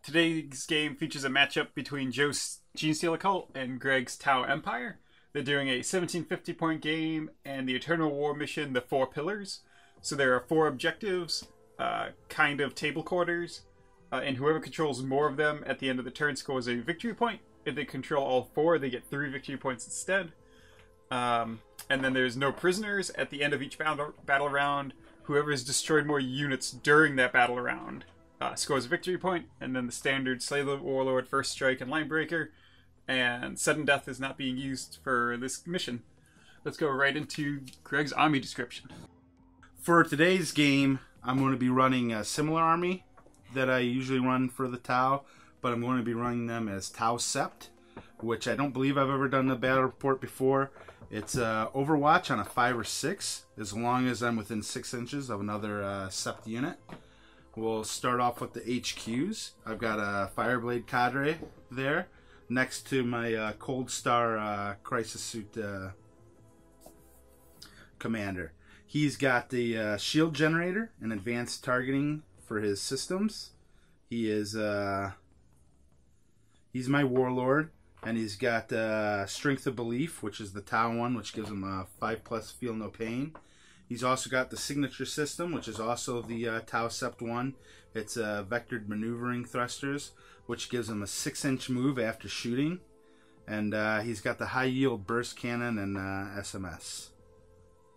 Today's game features a matchup between Joe's Genestealer Cult and Greg's Tau Empire. They're doing a 1750 point game and the Eternal War mission, The Four Pillars. So there are 4 objectives, kind of table quarters, and whoever controls more of them at the end of the turn scores a victory point. If they control all 4, they get 3 victory points instead. And then there's no prisoners. At the end of each battle round, whoever has destroyed more units during that battle round scores a victory point. And then the standard Slay the Warlord, First Strike, and Linebreaker. And Sudden Death is not being used for this mission. Let's go right into Greg's army description. For today's game, I'm going to be running a similar army that I usually run for the Tau, but I'm going to be running them as Tau Sept, which I don't believe I've ever done a battle report before. It's Overwatch on a 5 or 6, as long as I'm within 6 inches of another Sept unit. We'll start off with the HQs. I've got a Fireblade cadre there, next to my Cold Star Crisis Suit commander. He's got the shield generator and advanced targeting for his systems. He is he's my warlord, and he's got Strength of Belief, which is the Tau one, which gives him a 5+ Feel No Pain. He's also got the Signature System, which is also the Tau Sept one. It's Vectored Maneuvering Thrusters, which gives him a 6-inch move after shooting. And he's got the High Yield Burst Cannon and SMS.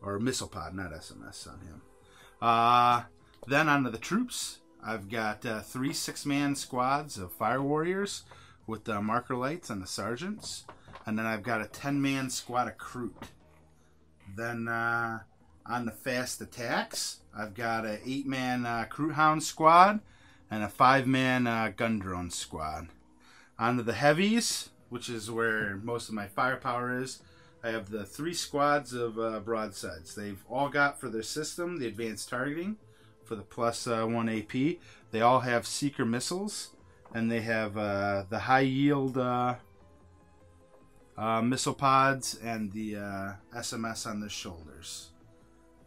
Or Missile Pod, not SMS on him. Then onto the troops. I've got 3 6-man squads of Fire Warriors with the Marker Lights and the Sergeants. And then I've got a 10-man squad of Kroot. Then on the fast attacks, I've got an 8-man Kroot Hound squad and a 5-man Gun Drone squad. Onto the heavies, which is where most of my firepower is, I have the 3 squads of broadsides. They've all got for their system the advanced targeting for the +1 AP. They all have seeker missiles, and they have the high yield missile pods and the SMS on their shoulders.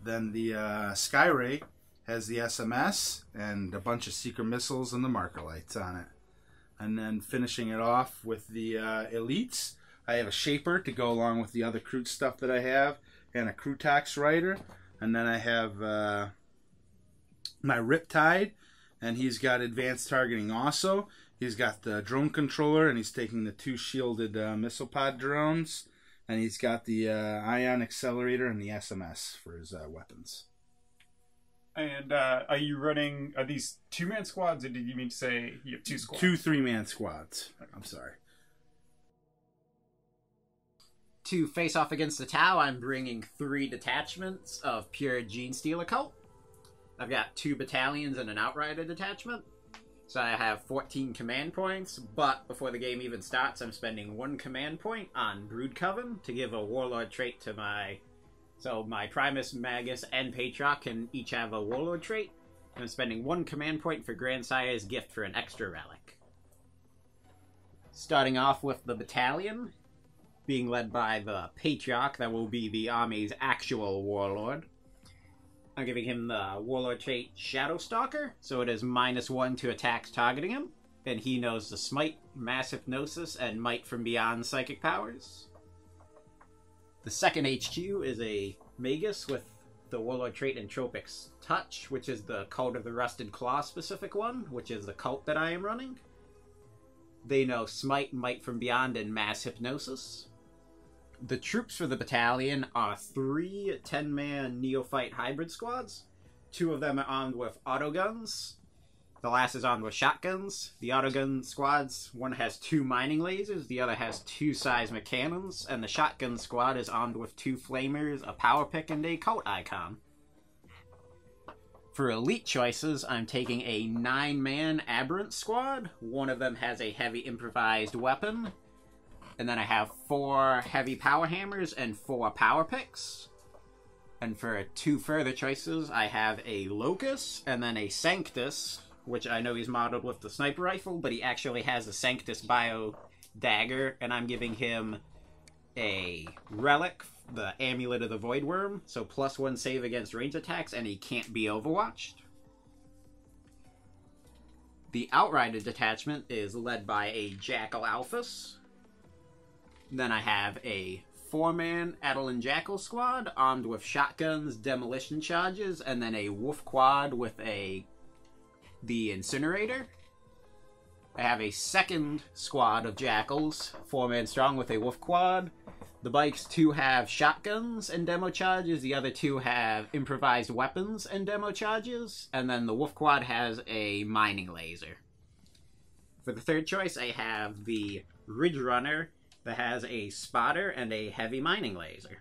Then the Skyray has the SMS and a bunch of seeker missiles and the marker lights on it. And then finishing it off with the elites, I have a Shaper to go along with the other Kroot stuff that I have, and a Krootox Rider. And then I have my Riptide, and he's got advanced targeting also. He's got the drone controller, and he's taking the 2 shielded missile pod drones. And he's got the ion accelerator and the SMS for his weapons. And are you running, are these 2-man squads, or did you mean to say you have 2 squads? 2 3-man squads. Okay. I'm sorry. To face off against the Tau, I'm bringing 3 detachments of pure Genestealer Cult. I've got 2 battalions and an Outrider detachment. So I have 14 command points, but before the game even starts, I'm spending 1 command point on Brood Coven to give a Warlord trait to my... So my Primus, Magus, and Patriarch can each have a Warlord trait. And I'm spending 1 command point for Grandsire's Gift for an extra relic. Starting off with the battalion, being led by the Patriarch, that will be the army's actual Warlord. I'm giving him the Warlord trait Shadow Stalker, so it is -1 to attacks targeting him, and he knows the Smite, Mass Hypnosis, and Might from Beyond psychic powers. The second HQ is a Magus with the Warlord trait Entropic Touch, which is the Cult of the Rusted Claw specific one, which is the cult that I am running. They know Smite, Might from Beyond, and Mass Hypnosis. The troops for the battalion are 3 10-man Neophyte hybrid squads. 2 of them are armed with autoguns. The last is armed with shotguns. The autogun squads, one has 2 mining lasers, the other has 2 seismic cannons, and the shotgun squad is armed with 2 flamers, a power pick, and a cult icon. For elite choices, I'm taking a 9-man Aberrant squad. One of them has a heavy improvised weapon. And then I have 4 heavy power hammers and 4 power picks. And for 2 further choices, I have a Locus and then a Sanctus, which I know he's modeled with the sniper rifle, but he actually has a Sanctus Bio Dagger, and I'm giving him a Relic, the Amulet of the Void Worm, so +1 save against range attacks, and he can't be overwatched. The Outrider detachment is led by a Jackal Alphas. Then I have a 4-man Adeline Jackal squad armed with shotguns, demolition charges, and then a Wolf quad with the Incinerator. I have a second squad of Jackals, 4-man strong with a Wolf quad. The bikes 2 have shotguns and demo charges, the other 2 have improvised weapons and demo charges, and then the Wolf quad has a mining laser. For the third choice, I have the Ridge Runner that has a spotter and a heavy mining laser.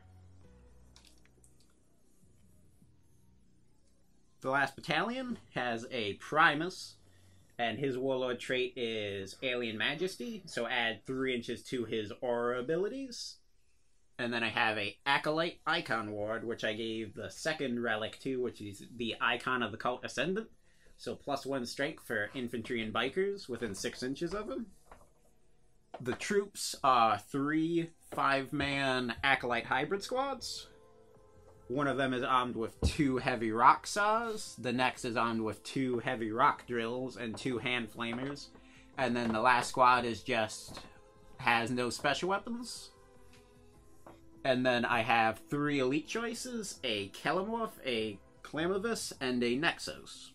The last battalion has a Primus, and his Warlord trait is Alien Majesty, so add 3 inches to his aura abilities. And then I have a Acolyte Icon Ward, which I gave the second relic to, which is the Icon of the Cult Ascendant. So +1 strength for infantry and bikers within 6 inches of him. The troops are 3 5-man Acolyte Hybrid squads. One of them is armed with 2 heavy rock saws. The next is armed with 2 heavy rock drills and 2 hand flamers. And then the last squad is has no special weapons. And then I have 3 elite choices, a Kelemorph, a Clamavis, and a Nexos.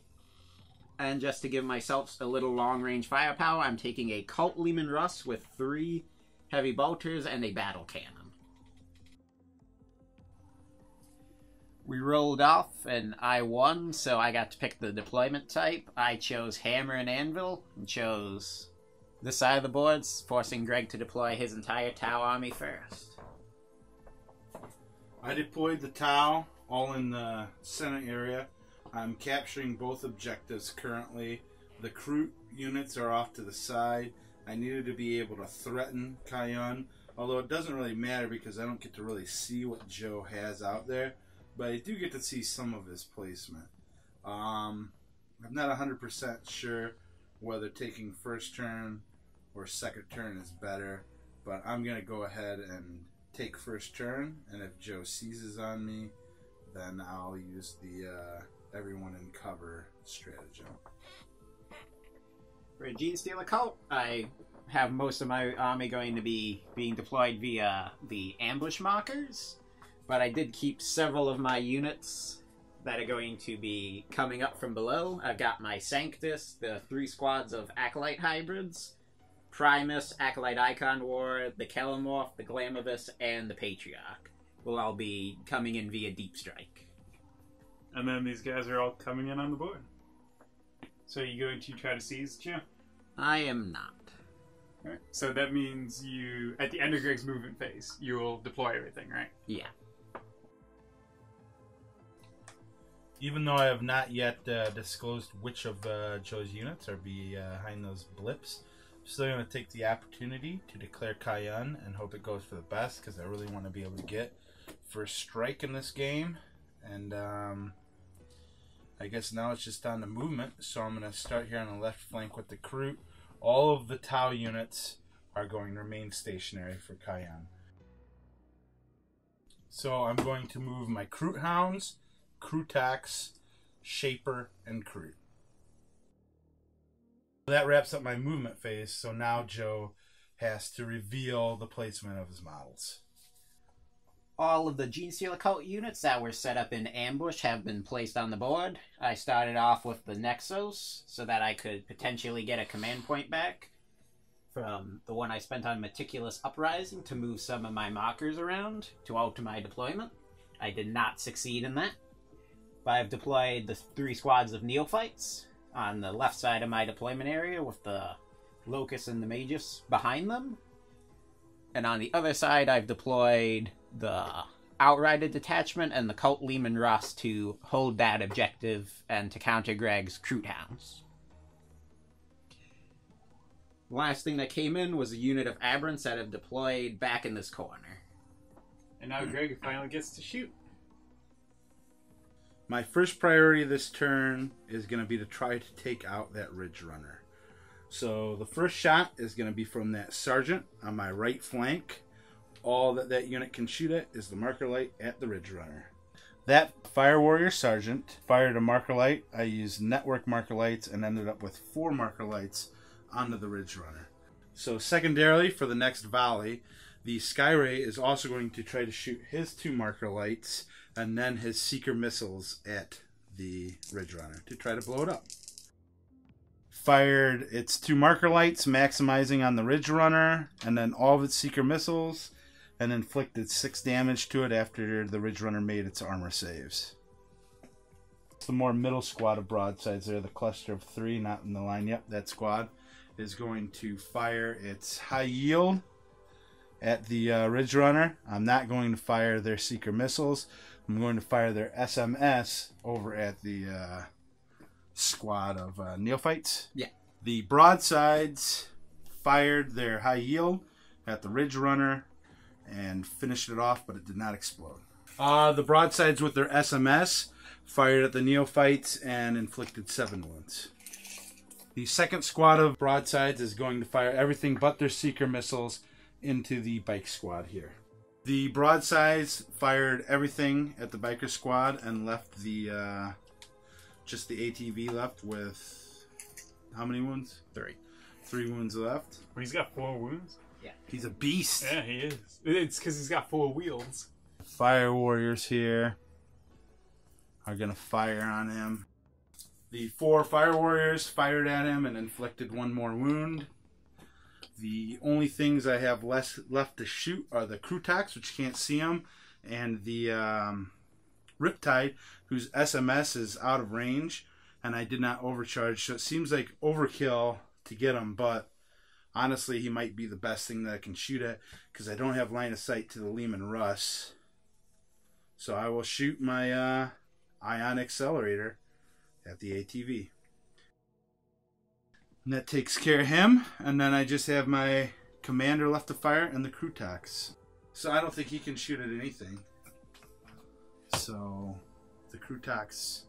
And just to give myself a little long-range firepower, I'm taking a Cult Lehman Russ with 3 heavy bolters and a battle cannon. We rolled off, and I won, so I got to pick the deployment type. I chose Hammer and Anvil, and chose this side of the boards, forcing Greg to deploy his entire Tau army first. I deployed the Tau, all in the center area. I'm capturing both objectives currently. The crew units are off to the side. I needed to be able to threaten Cayenne, although it doesn't really matter because I don't get to really see what Joe has out there, but I do get to see some of his placement. I'm not 100% sure whether taking first turn or second turn is better, but I'm going to go ahead and take first turn, and if Joe seizes on me, then I'll use the everyone in cover stratagem. For a Genestealer Cult, I have most of my army going to be being deployed via the ambush markers, but I did keep several of my units that are going to be coming up from below. I've got my Sanctus, the 3 squads of Acolyte hybrids, Primus, Acolyte Icon Ward, the Kelemorph, the Glamovis, and the Patriarch will all be coming in via Deep Strike. And then these guys are all coming in on the board. So are you going to try to seize, Joe? I am not. Alright, so that means you, at the end of Greg's movement phase, you will deploy everything, right? Yeah. Even though I have not yet disclosed which of Joe's units are behind those blips, I'm still going to take the opportunity to declare Cayenne and hope it goes for the best, because I really want to be able to get first strike in this game. And I guess now it's just on the movement, so I'm going to start here on the left flank with the crew. All of the Tau units are going to remain stationary for Cayenne. So I'm going to move my Crew Hounds, Crew Tax, Shaper, and Crew. That wraps up my movement phase, so now Joe has to reveal the placement of his models. All of the Genestealer Cult units that were set up in ambush have been placed on the board. I started off with the Nexos so that I could potentially get a command point back from the one I spent on Meticulous Uprising to move some of my markers around to alter my deployment. I did not succeed in that. But I've deployed the 3 squads of Neophytes on the left side of my deployment area with the Locust and the Magus behind them. And on the other side, I've deployed the Outrider detachment and the Cult Lehman Russ to hold that objective and to counter Greg's Crew Hounds. The last thing that came in was a unit of Aberrants that have deployed back in this corner. And now Greg finally gets to shoot. My first priority this turn is going to be to try to take out that Ridge Runner. So the first shot is going to be from that Sergeant on my right flank. All that unit can shoot at is the marker light at the Ridge Runner. That Fire Warrior Sergeant fired a marker light. I used network marker lights and ended up with 4 marker lights onto the Ridge Runner. So secondarily, for the next volley, the Skyray is also going to try to shoot his 2 marker lights and then his Seeker missiles at the Ridge Runner to try to blow it up. Fired its 2 marker lights, maximizing on the Ridge Runner, and then all of its Seeker missiles, and inflicted 6 damage to it after the Ridge Runner made its armor saves. The more middle squad of broadsides there, the cluster of 3, not in the line. Yep, that squad is going to fire its high yield at the Ridge Runner. I'm not going to fire their Seeker missiles. I'm going to fire their SMS over at the squad of neophytes. Yeah. The broadsides fired their high yield at the Ridge Runner and finished it off, but it did not explode. The broadsides with their SMS fired at the neophytes and inflicted 7 wounds. The second squad of broadsides is going to fire everything but their Seeker missiles into the bike squad here. The broadsides fired everything at the biker squad and left the just the ATV left with how many wounds? 3. 3 wounds left. Well, he's got 4 wounds. Yeah. He's a beast. Yeah, he is. It's because he's got 4 wheels. Fire warriors here are going to fire on him. The 4 fire warriors fired at him and inflicted 1 more wound. The only things I have left to shoot are the Krutax, which you can't see them, and the Riptide, whose SMS is out of range, and I did not overcharge. So it seems like overkill to get him, but honestly, he might be the best thing that I can shoot at because I don't have line of sight to the Lehman Russ. So I will shoot my ion accelerator at the ATV. And that takes care of him. And then I just have my commander left to fire and the Krutax. So I don't think he can shoot at anything. So the Krutax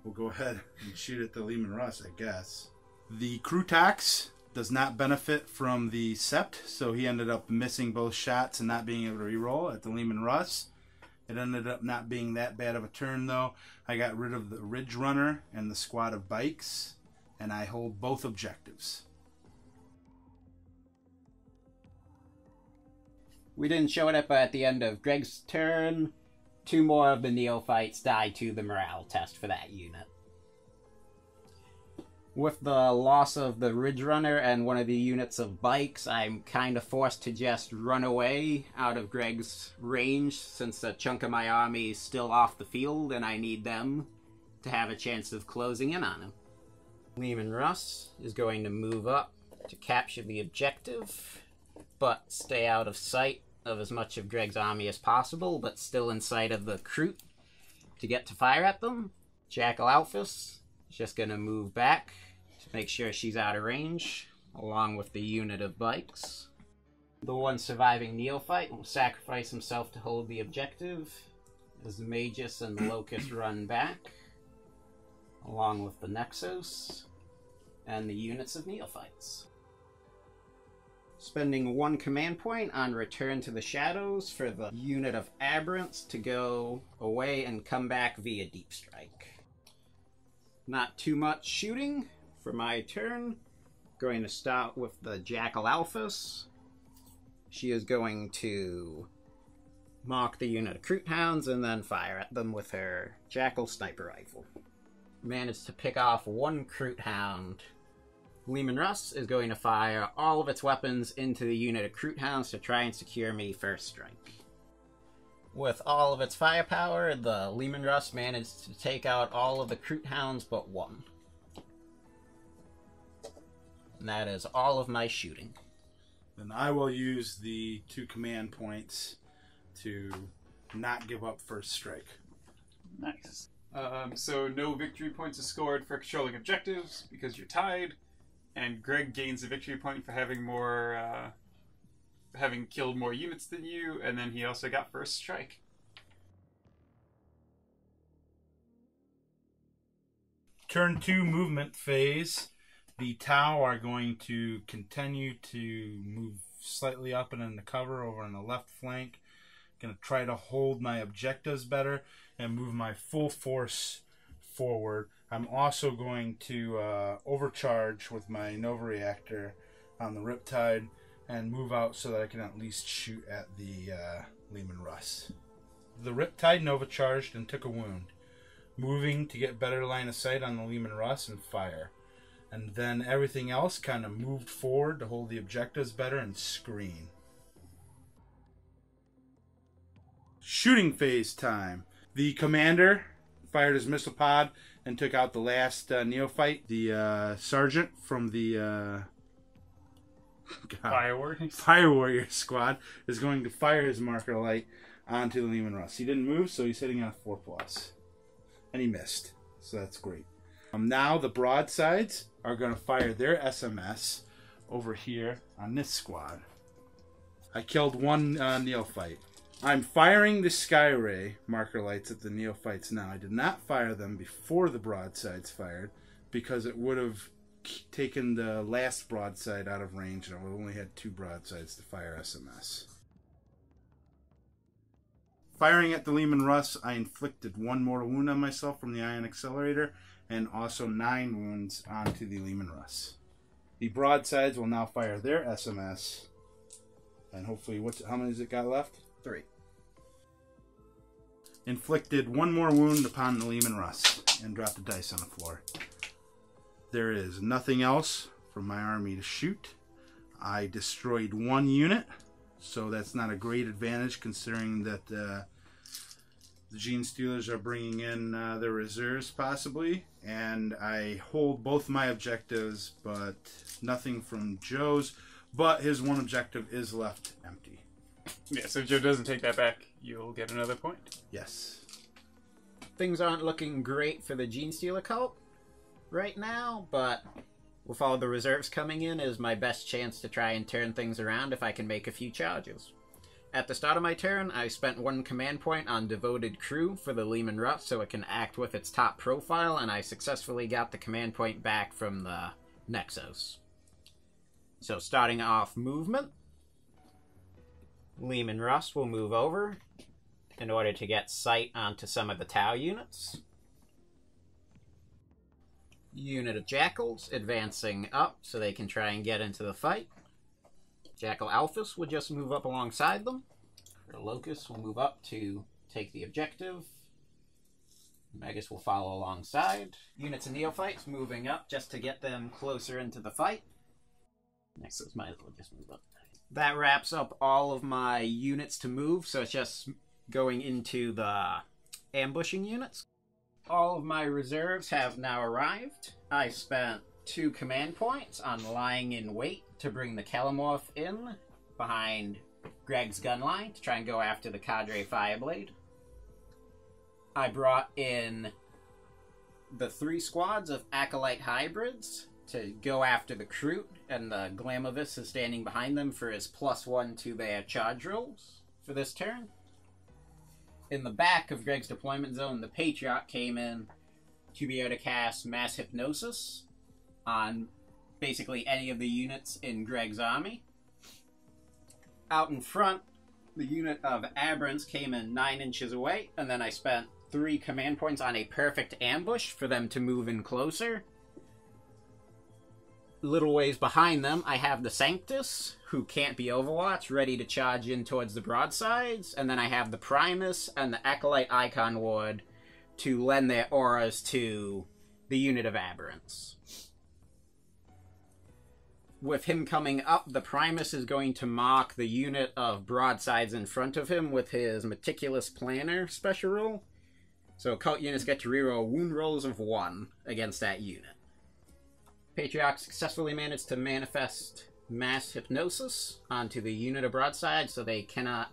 will go ahead and shoot at the Lehman Russ, I guess. The Krutax does not benefit from the Sept, so he ended up missing both shots and not being able to reroll at the Lehman Russ. It ended up not being that bad of a turn, though. I got rid of the Ridge Runner and the squad of bikes, and I hold both objectives. We didn't show it up at the end of Greg's turn. 2 more of the neophytes died to the morale test for that unit. With the loss of the Ridge Runner and one of the units of bikes, I'm kind of forced to just run away out of Greg's range since a chunk of my army is still off the field and I need them to have a chance of closing in on him. Lehman Russ is going to move up to capture the objective, but stay out of sight of as much of Greg's army as possible, but still in sight of the Kroot to get to fire at them. Jackal Alphys is just going to move back to make sure she's out of range, along with the unit of bikes. The one surviving neophyte will sacrifice himself to hold the objective as the Magus and the Locust run back, along with the Nexus and the units of neophytes. Spending 1 command point on Return to the Shadows for the unit of Aberrants to go away and come back via Deep Strike. Not too much shooting for my turn. Going to start with the Jackal Alphys. She is going to mark the unit of Kroot Hounds and then fire at them with her Jackal Sniper Rifle. Managed to pick off 1 Kroot Hound. Lehman Russ is going to fire all of its weapons into the unit of Kroot Hounds to try and secure me first strike. With all of its firepower, the Lehman Russ managed to take out all of the Kroot Hounds but 1. And that is all of my shooting. Then I will use the 2 command points to not give up first strike. Nice. So no victory points are scored for controlling objectives because you're tied, and Greg gains a victory point for having more, having killed more units than you, and then he also got first strike. Turn 2 movement phase. The Tau are going to continue to move slightly up and into cover over on the left flank. Going to try to hold my objectives better. and move my full force forward. I'm also going to overcharge with my Nova Reactor on the Riptide and move out so that I can at least shoot at the Lehman Russ. The Riptide Nova charged and took a wound, moving to get better line of sight on the Lehman Russ and fire. And then everything else kind of moved forward to hold the objectives better and screen. Shooting phase time. The commander fired his missile pod and took out the last neophyte. The sergeant from the Fire Warrior squad is going to fire his marker light onto the Lehman Russ. He didn't move, so he's hitting on a 4+. And he missed, so that's great. Now the broadsides are going to fire their SMS over here on this squad. I killed one neophyte. I'm firing the Skyray marker lights at the neophytes now. I did not fire them before the broadsides fired because it would have taken the last broadside out of range and I would have only had 2 broadsides to fire SMS. Firing at the Lehman Russ, I inflicted 1 mortal wound on myself from the Ion Accelerator and also 9 wounds onto the Lehman Russ. The broadsides will now fire their SMS and hopefully, how many has it got left? 3. Inflicted 1 more wound upon the Lehman Russ and dropped a dice on the floor. There is nothing else from my army to shoot. I destroyed 1 unit, so that's not a great advantage considering that the Genestealers are bringing in their reserves possibly, and I hold both my objectives, but nothing from Joe's, but his 1 objective is left empty. Yeah, so if Joe doesn't take that back, you'll get another point. Yes. Things aren't looking great for the Genestealer Cult right now, but with all the reserves coming in is my best chance to try and turn things around if I can make a few charges. At the start of my turn, I spent 1 command point on Devoted Crew for the Lehman Russ so it can act with its top profile, and I successfully got the command point back from the Nexos. So starting off movement, Lehman Russ will move over in order to get sight onto some of the Tau units. Unit of Jackals advancing up so they can try and get into the fight. Jackal Alphas will just move up alongside them. The Locust will move up to take the objective. Megas will follow alongside. Units of Neophytes moving up just to get them closer into the fight. Nexus might as well just move up. That wraps up all of my units to move, so it's just going into the ambushing units. All of my reserves have now arrived. I spent 2 command points on lying in wait to bring the Kelamorph in behind Greg's gun line to try and go after the Cadre Fireblade. I brought in the 3 squads of Acolyte Hybrids to go after the Kroot, and the Glamovis is standing behind them for his +1 to their charge rolls for this turn. In the back of Greg's deployment zone, the Patriarch came in to be able to cast Mass Hypnosis on basically any of the units in Greg's army. Out in front, the unit of Aberrants came in 9 inches away, and then I spent 3 command points on a perfect ambush for them to move in closer. Little ways behind them, I have the Sanctus, who can't be overwatched, ready to charge in towards the broadsides, and then I have the Primus and the Acolyte Icon Ward to lend their auras to the unit of Aberrants. With him coming up, the Primus is going to mark the unit of broadsides in front of him with his Meticulous Planner special rule. So cult units get to reroll wound rolls of 1 against that unit. Patriarch successfully managed to manifest Mass Hypnosis onto the unit of broadside so they cannot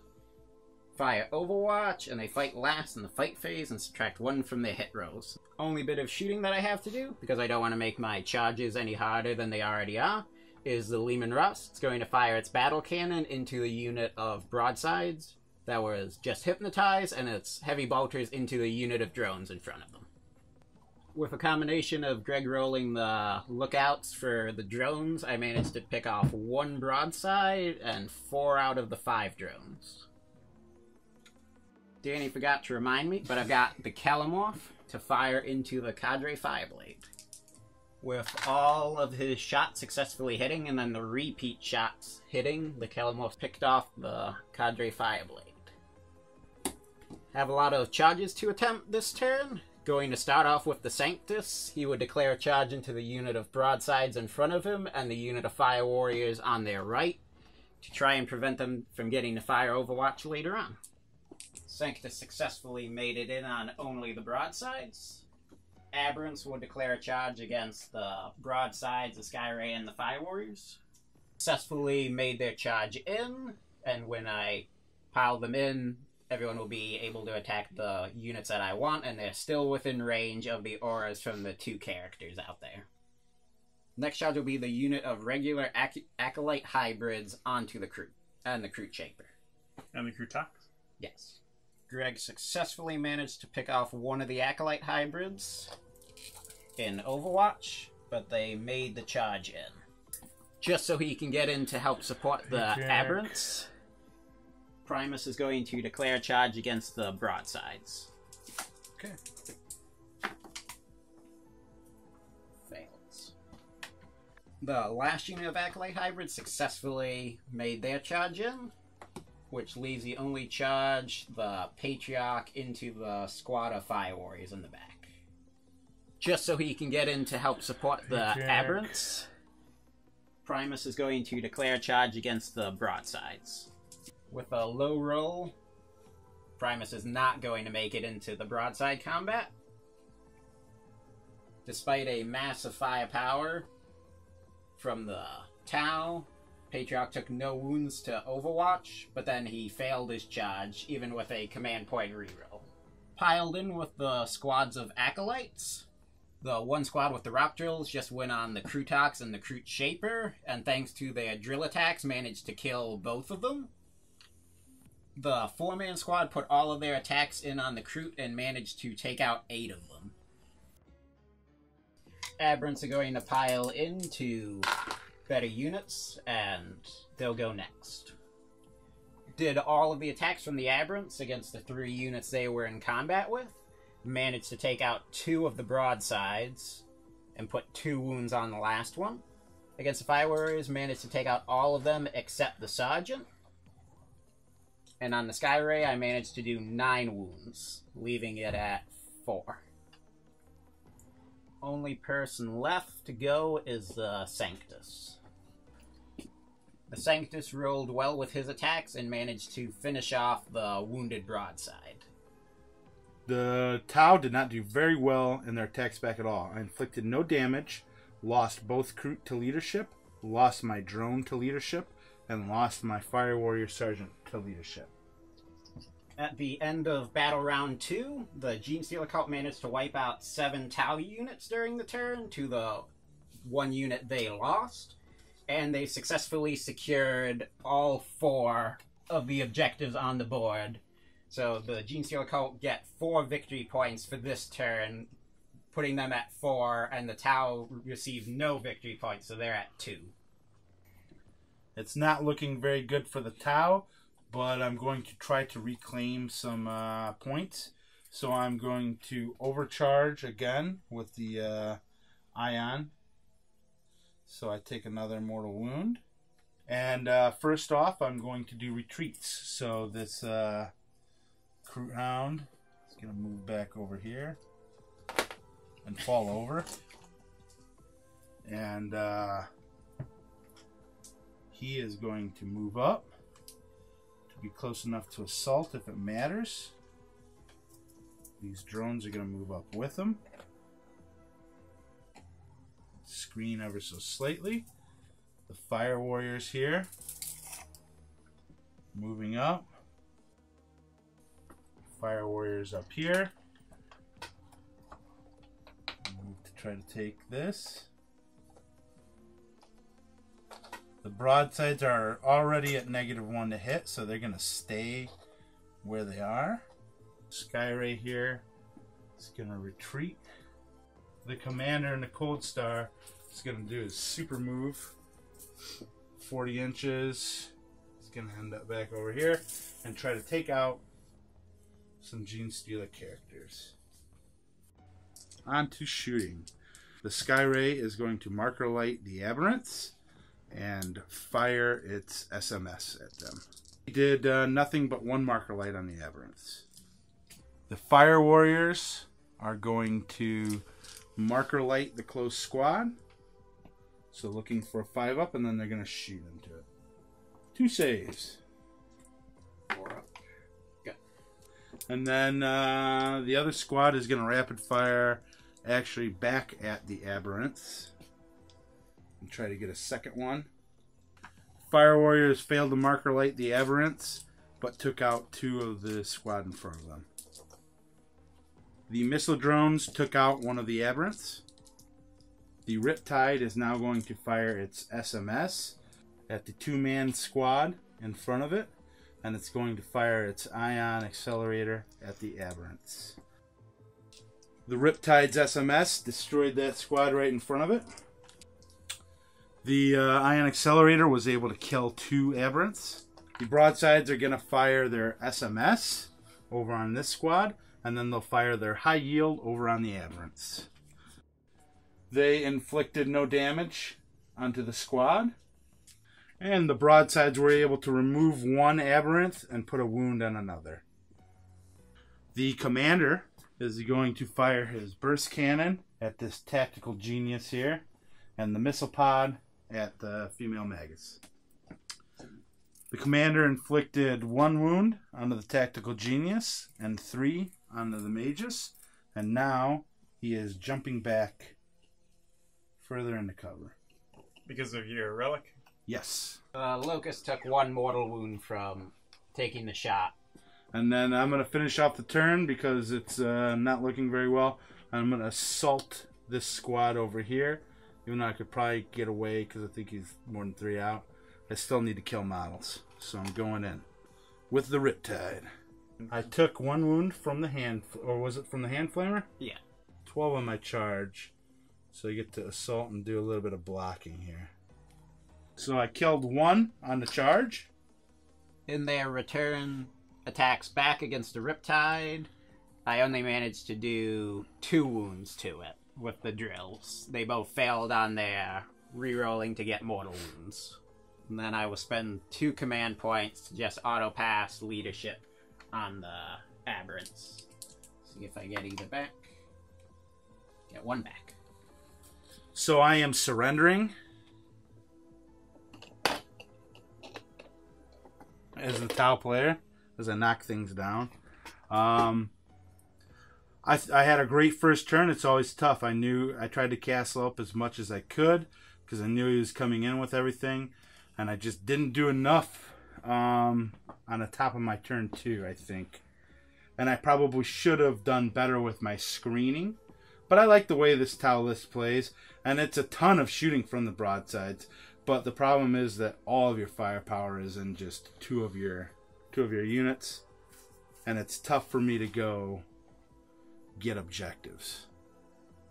fire Overwatch, and they fight last in the fight phase and subtract 1 from their hit rolls. Only bit of shooting that I have to do, because I don't want to make my charges any harder than they already are, is the Lehman Russ. It's going to fire its battle cannon into the unit of broadsides that was just hypnotized, and its heavy bolters into the unit of drones in front of them. With a combination of Greg rolling the lookouts for the drones, I managed to pick off 1 broadside and 4 out of the 5 drones. Danny forgot to remind me, but I've got the Calamorph to fire into the Cadre Fireblade. With all of his shots successfully hitting, and then the repeat shots hitting, the Calamorph picked off the Cadre Fireblade. Have a lot of charges to attempt this turn. Going to start off with the Sanctus. He would declare a charge into the unit of broadsides in front of him and the unit of Fire Warriors on their right to try and prevent them from getting the Fire Overwatch later on. Sanctus successfully made it in on only the broadsides. Aberrants will declare a charge against the broadsides, the Skyray, and the Fire Warriors. Successfully made their charge in, and when I pile them in, everyone will be able to attack the units that I want, and they're still within range of the auras from the two characters out there. Next charge will be the unit of regular Acolyte hybrids onto the Crew, and the Crew Shaper. And the Crew Tox? Yes. Greg successfully managed to pick off one of the Acolyte hybrids in Overwatch, but they made the charge in. Just so he can get in to help support the Aberrants, Primus is going to declare a charge against the broadsides. Okay. Fails. The last unit of Acolyte hybrids successfully made their charge in, which leaves the only charge, the Patriarch, into the squad of Fire Warriors in the back. Just so he can get in to help support the Aberrants, Primus is going to declare a charge against the broadsides. With a low roll, Primus is not going to make it into the broadside combat. Despite a massive firepower from the Tau, Patriarch took no wounds to Overwatch, but then he failed his charge, even with a command point reroll. Piled in with the squads of Acolytes. The one squad with the Rock Drills just went on the Crutox and the Crute Shaper, and thanks to their drill attacks, managed to kill both of them. The 4-man squad put all of their attacks in on the Crute and managed to take out 8 of them. Aberrants are going to pile into better units, and they'll go next. Did all of the attacks from the Aberrants against the 3 units they were in combat with. Managed to take out 2 of the broadsides and put 2 wounds on the last one. Against the Fire Warriors, managed to take out all of them except the Sergeant. And on the Skyray, I managed to do 9 wounds, leaving it at 4. Only person left to go is the Sanctus. The Sanctus rolled well with his attacks and managed to finish off the wounded broadside. The Tau did not do very well in their attacks back at all. I inflicted no damage, lost both Crute to leadership, lost my drone to leadership, and lost my Fire Warrior Sergeant to leadership. At the end of Battle Round 2, the Genestealer Cult managed to wipe out 7 Tau units during the turn to the 1 unit they lost, and they successfully secured all 4 of the objectives on the board. So the Genestealer Cult get 4 victory points for this turn, putting them at 4, and the Tau receive no victory points, so they're at 2. It's not looking very good for the Tau, but I'm going to try to reclaim some points. So I'm going to overcharge again with the Ion. So I take another mortal wound. And first off, I'm going to do retreats. So this Crute Hound is going to move back over here and fall over. And he is going to move up to be close enough to assault if it matters. These drones are going to move up with him. Screen ever so slightly. The Fire Warriors here. Moving up. Fire Warriors up here. Move to try to take this. The broadsides are already at -1 to hit, so they're going to stay where they are. Skyray here is going to retreat. The commander in the Cold Star is going to do his super move. 40 inches. He's going to end up back over here and try to take out some Genestealer characters. On to shooting. The Skyray is going to marker light the aberrants and fire its SMS at them. He did nothing but one marker light on the aberrants. The Fire Warriors are going to marker light the close squad. So looking for a 5-up, and then they're going to shoot into it. 2 saves. 4-up. Good. And then the other squad is going to rapid fire actually back at the aberrants and try to get a second one. Fire Warriors failed to marker light the aberrants, but took out 2 of the squad in front of them. The missile drones took out one of the aberrants. The Riptide is now going to fire its SMS at the 2-man squad in front of it, and it's going to fire its ion accelerator at the aberrants. The Riptide's SMS destroyed that squad right in front of it. The ion accelerator was able to kill 2 aberrants. The broadsides are going to fire their SMS over on this squad, and then they'll fire their high yield over on the aberrants. They inflicted no damage onto the squad, and the broadsides were able to remove 1 aberrant and put a wound on another. The commander is going to fire his burst cannon at this tactical genius here, and the missile pod at the female magus. The commander inflicted 1 wound onto the tactical genius and 3 onto the magus, and now he is jumping back further into cover. Because of your relic? Yes. Locust took 1 mortal wound from taking the shot. And then I'm going to finish off the turn because it's not looking very well. I'm going to assault this squad over here. Even though I could probably get away because I think he's more than 3 out. I still need to kill models. So I'm going in with the Riptide. I took 1 wound from the hand, or was it from the hand flamer? Yeah. 12 on my charge. So I get to assault and do a little bit of blocking here. So I killed 1 on the charge. In their return attacks back against the Riptide, I only managed to do 2 wounds to it with the drills. They both failed on their rerolling to get mortal wounds. And then I will spend 2 command points to just auto-pass leadership on the aberrants. See if I get either back. Get 1 back. So I am surrendering as the Tau player as I knock things down. I had a great first turn. It's always tough. I tried to castle up as much as I could because I knew he was coming in with everything, and I just didn't do enough on the top of my turn 2, I think. And I probably should have done better with my screening. But I like the way this Tau list plays, and it's a ton of shooting from the broadsides. But the problem is that all of your firepower is in just 2 of your units, and it's tough for me to go get objectives.